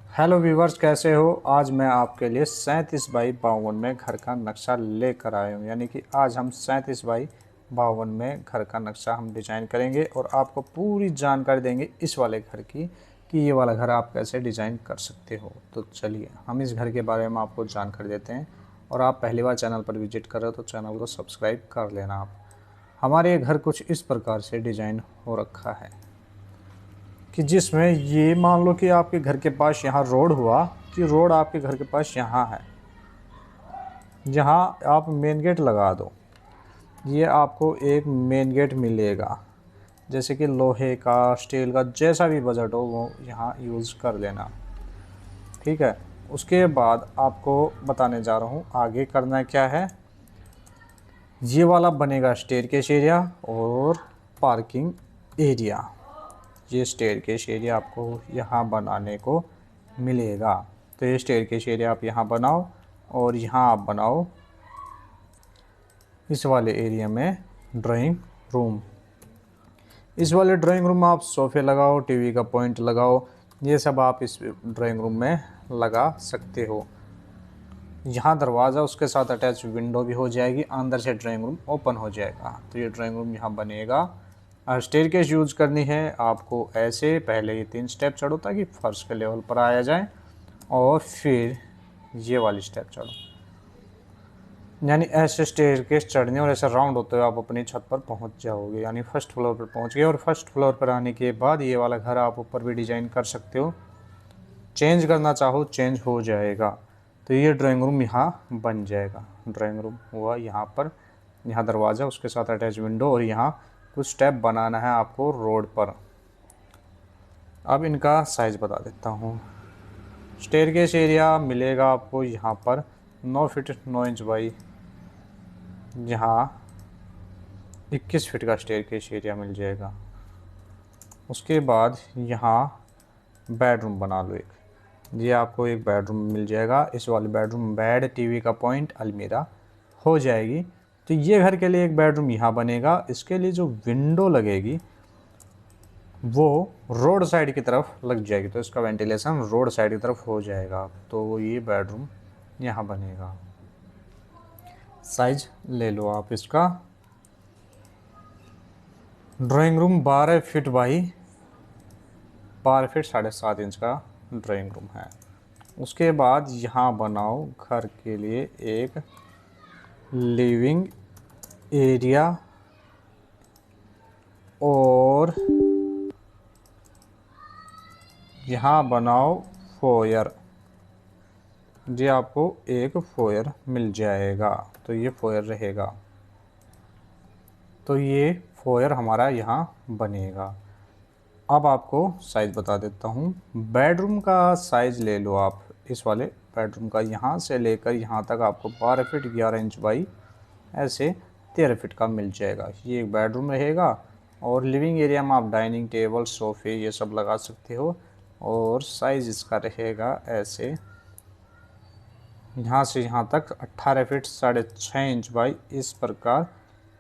Hello viewers, कैसे हो। आज मैं आपके लिए 37 बाई 52 में घर का नक्शा लेकर आया हूँ। यानी कि आज हम 37 बाई 52 में घर का नक्शा हम डिज़ाइन करेंगे और आपको पूरी जानकारी देंगे इस वाले घर की कि ये वाला घर आप कैसे डिज़ाइन कर सकते हो। तो चलिए हम इस घर के बारे में आपको जानकारी देते हैं। और आप पहली बार चैनल पर विजिट कर रहे हो तो चैनल को सब्सक्राइब कर लेना आप। हमारे ये घर कुछ इस प्रकार से डिज़ाइन हो रखा है कि जिसमें ये मान लो कि आपके घर के पास यहाँ रोड हुआ, कि रोड आपके घर के पास यहाँ है, जहाँ आप मेन गेट लगा दो। ये आपको एक मेन गेट मिलेगा, जैसे कि लोहे का, स्टील का, जैसा भी बजट हो वो यहाँ यूज़ कर लेना। ठीक है। उसके बाद आपको बताने जा रहा हूँ आगे करना क्या है। ये वाला बनेगा स्टेयरकेस एरिया और पार्किंग एरिया। ये स्टेयरकेस एरिया आपको यहाँ बनाने को मिलेगा। तो ये स्टेयरकेस एरिया आप यहाँ बनाओ और यहाँ आप बनाओ इस वाले एरिया में ड्राइंग रूम। इस वाले ड्राइंग रूम में आप सोफ़े लगाओ, टीवी का पॉइंट लगाओ, ये सब आप इस ड्राइंग रूम में लगा सकते हो। यहाँ दरवाज़ा उसके साथ अटैच विंडो भी हो जाएगी, अंदर से ड्राइंग रूम ओपन हो जाएगा। तो ये ड्राइंग रूम यहाँ बनेगा। स्टेयरकेस यूज़ करनी है आपको ऐसे, पहले ये 3 स्टेप चढ़ो ताकि फर्श के लेवल पर आया जाए और फिर ये वाली स्टेप चढ़ो। यानी ऐसे स्टेयरकेस चढ़ने और ऐसा राउंड होते हुए आप अपनी छत पर पहुंच जाओगे, यानी फर्स्ट फ्लोर पर पहुंच गए। और फर्स्ट फ्लोर पर आने के बाद ये वाला घर आप ऊपर भी डिज़ाइन कर सकते हो, चेंज करना चाहो चेंज हो जाएगा। तो ये ड्राइंग रूम यहाँ बन जाएगा। ड्राइंग रूम हुआ यहाँ पर, यहाँ दरवाज़ा उसके साथ अटैच विंडो और यहाँ कुछ स्टेप बनाना है आपको रोड पर। अब इनका साइज़ बता देता हूँ। स्टेयरकेस एरिया मिलेगा आपको यहाँ पर 9 फीट 9 इंच बाई यहाँ 21 फीट का स्टेयरकेस एरिया मिल जाएगा। उसके बाद यहाँ बेडरूम बना लो एक, ये आपको एक बेडरूम मिल जाएगा। इस वाले बेडरूम बेड, टीवी का पॉइंट, अलमीरा हो जाएगी। तो ये घर के लिए एक बेडरूम यहाँ बनेगा। इसके लिए जो विंडो लगेगी वो रोड साइड की तरफ लग जाएगी, तो इसका वेंटिलेशन रोड साइड की तरफ हो जाएगा। तो ये बेडरूम यहाँ बनेगा। साइज ले लो आप इसका। Drawing room 12 feet by 12 feet 7.5 inch का ड्राइंग रूम है। उसके बाद यहाँ बनाओ घर के लिए एक लिविंग एरिया और यहाँ बनाओ फोयर। ये आपको एक फोयर मिल जाएगा, तो ये फोयर रहेगा। तो ये फोयर हमारा यहाँ बनेगा। अब आपको साइज़ बता देता हूँ। बेडरूम का साइज़ ले लो आप। इस वाले बेडरूम का यहाँ से लेकर यहाँ तक आपको 12 फीट 11 इंच बाई ऐसे 13 फीट का मिल जाएगा। ये एक बेडरूम रहेगा। और लिविंग एरिया में आप डाइनिंग टेबल, सोफ़े ये सब लगा सकते हो। और साइज़ इसका रहेगा ऐसे, यहाँ से यहाँ तक 18 फीट 6.5 इंच बाई इस प्रकार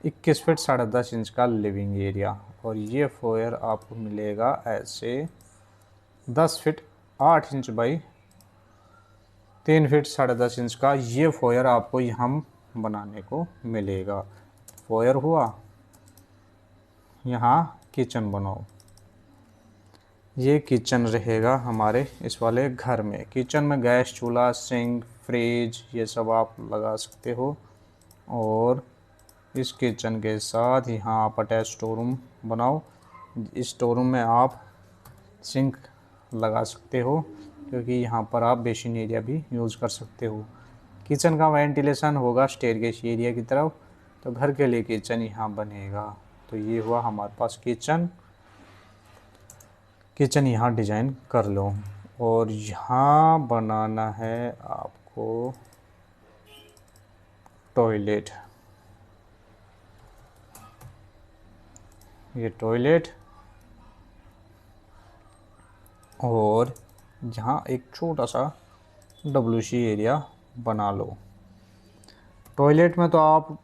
21 फीट 10.5 इंच का लिविंग एरिया। और ये फोयर आपको मिलेगा ऐसे 10 feet 8 inch by 3 feet 10.5 inch का। ये फोयर आपको यहाँ बनाने को मिलेगा। फोयर हुआ, यहाँ किचन बनाओ। ये किचन रहेगा हमारे इस वाले घर में। किचन में गैस चूल्हा, सिंक, फ्रिज ये सब आप लगा सकते हो। और इस किचन के साथ यहाँ आप अटैच स्टोर रूम बनाओ। इस स्टोर रूम में आप सिंक लगा सकते हो, क्योंकि यहाँ पर आप बेसिन एरिया भी यूज़ कर सकते हो। किचन का वेंटिलेशन होगा स्टेयरकेस एरिया की तरफ, तो घर के लिए किचन यहाँ बनेगा। तो ये हुआ हमारे पास किचन। किचन यहाँ डिज़ाइन कर लो। और यहाँ बनाना है आपको टॉयलेट। ये टॉयलेट और यहाँ एक छोटा सा WC एरिया बना लो। टॉयलेट में तो आप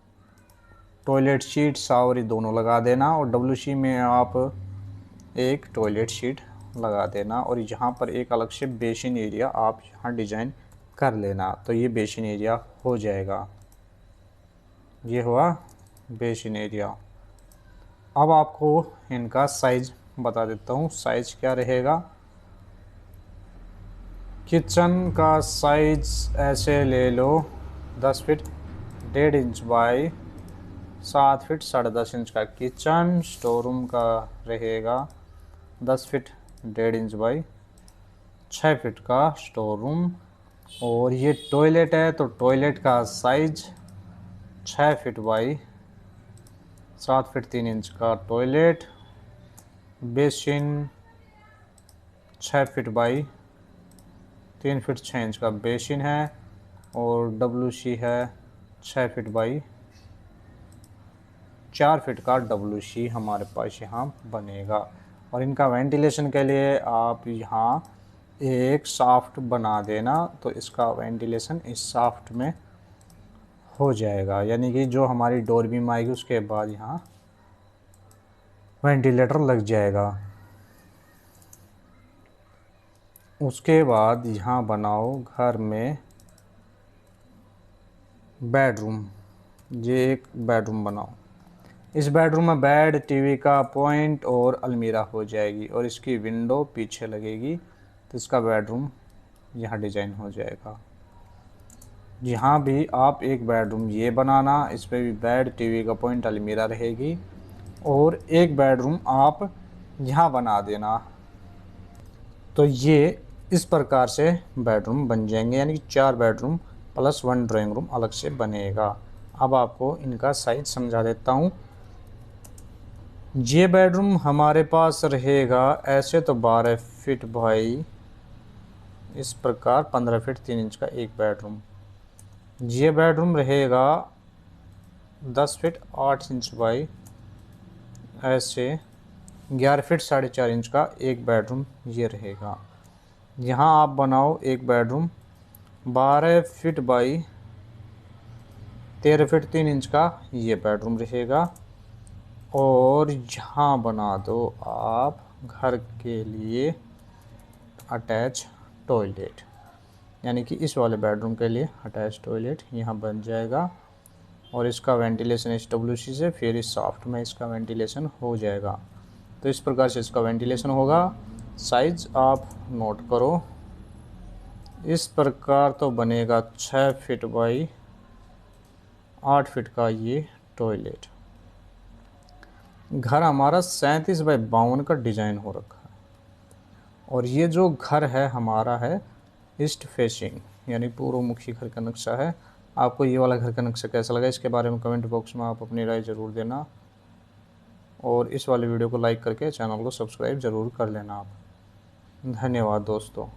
टॉयलेट सीट, शावर दोनों लगा देना। और WC में आप एक टॉयलेट सीट लगा देना और यहाँ पर एक अलग से बेसिन एरिया आप यहाँ डिजाइन कर लेना। तो ये बेसिन एरिया हो जाएगा, ये हुआ बेसिन एरिया। अब आपको इनका साइज बता देता हूँ, साइज क्या रहेगा। किचन का साइज ऐसे ले लो 10 feet 1.5 inch by 7 feet 10.5 inch का किचन। स्टोर रूम का रहेगा 10 फीट 1.5 इंच बाई 6 फीट का स्टोर रूम। और ये टॉयलेट है तो टॉयलेट का size 6 feet by 7 feet 3 inch का toilet. Basin 6 feet by 3 feet 6 inch का बेसिन है। और WC है 6 फीट बाई 4 फीट का WC हमारे पास यहाँ बनेगा। और इनका वेंटिलेशन के लिए आप यहाँ एक शाफ्ट बना देना, तो इसका वेंटिलेशन इस शाफ्ट में हो जाएगा, यानी कि जो हमारी डोर बीम आएगी उसके बाद यहाँ वेंटिलेटर लग जाएगा। उसके बाद यहाँ बनाओ घर में बेडरूम, ये एक बेडरूम बनाओ। इस बेडरूम में बेड, टीवी का पॉइंट और अलमीरा हो जाएगी और इसकी विंडो पीछे लगेगी, तो इसका बेडरूम यहाँ डिजाइन हो जाएगा। यहाँ भी आप एक बेडरूम ये बनाना, इस पर भी बेड, टीवी का पॉइंट, अलमीरा रहेगी और एक बेडरूम आप यहाँ बना देना। तो ये इस प्रकार से बेडरूम बन जाएंगे, यानी कि 4 बेडरूम प्लस 1 ड्राइंग रूम अलग से बनेगा। अब आपको इनका साइज समझा देता हूँ। ये बेडरूम हमारे पास रहेगा ऐसे तो 12 फीट बाई इस प्रकार 15 फीट 3 इंच का एक बेडरूम। ये बेडरूम रहेगा 10 फीट 8 इंच बाई ऐसे 11 फीट 4.5 इंच का एक बेडरूम ये रहेगा। यहाँ आप बनाओ एक bedroom 12 feet by 13 feet 3 inch का ये बेडरूम रहेगा। और यहाँ बना दो आप घर के लिए अटैच टॉयलेट, यानी कि इस वाले बेडरूम के लिए अटैच टॉयलेट यहाँ बन जाएगा। और इसका वेंटिलेशन इस WC से फिर इस सॉफ्ट में इसका वेंटिलेशन हो जाएगा। तो इस प्रकार से इसका वेंटिलेशन होगा। साइज आप नोट करो, इस प्रकार तो बनेगा 6 फीट बाई 8 फीट का ये टॉयलेट। घर हमारा 37 बाई 52 का डिज़ाइन हो रखा है। और ये जो घर है हमारा है ईस्ट फेसिंग, यानी पूर्व मुखी घर का नक्शा है। आपको ये वाला घर का नक्शा कैसा लगा इसके बारे में कमेंट बॉक्स में आप अपनी राय ज़रूर देना। और इस वाले वीडियो को लाइक करके चैनल को सब्सक्राइब ज़रूर कर लेना आप। धन्यवाद दोस्तों।